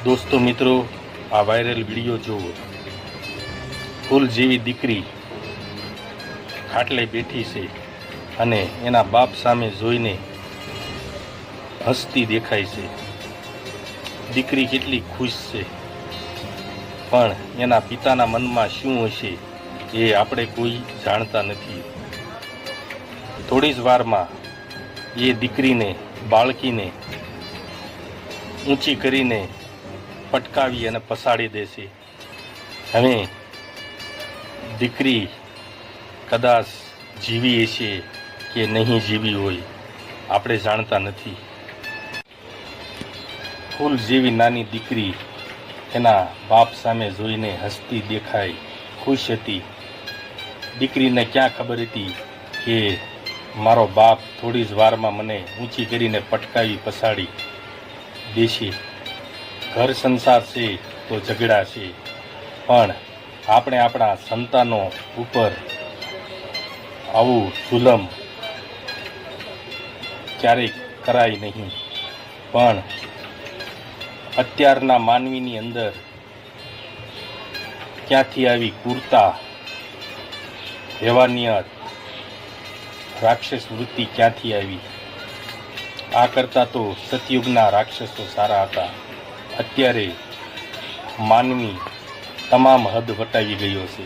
દોસ્તો મિત્રો, આ વાયરલ વિડીયો જુઓ। ફૂલ જેવી દીકરી ખાટલે બેઠી છે અને એના બાપ સામે જોઈને હસતી દેખાય છે। દીકરી કેટલી ખુશ છે, પણ એના પિતાના મનમાં શું હશે એ આપણે કોઈ જાણતા નથી। થોડી જ વારમાં એ દીકરીને, બાળકીને ઊંચી કરીને પટકાવી અને પસાડી દેશે। હવે દીકરી કદાચ જીવી હશે કે નહીં જીવી હોય આપણે જાણતા નથી। ફૂલ જેવી નાની દીકરી એના બાપ સામે જોઈને હસતી દેખાય, ખુશ હતી। દીકરીને ક્યાં ખબર હતી કે મારો બાપ થોડી જ વારમાં મને ઊંચી કરીને પટકાવી પસાડી દેશે। ઘર સંસાર છે તો ઝઘડા છે, પણ આપણે આપણા સંતાનો ઉપર આવું જુલમ ક્યારેય કરાય નહીં। પણ અત્યારના માનવીની અંદર ક્યાંથી આવી ક્રૂરતા, હેવાનિયત, રાક્ષસ વૃત્તિ ક્યાંથી આવી? આ કરતાં તો સતયુગના રાક્ષસો સારા હતા। અત્યારે માનવી તમામ હદ વટાવી ગયો છે।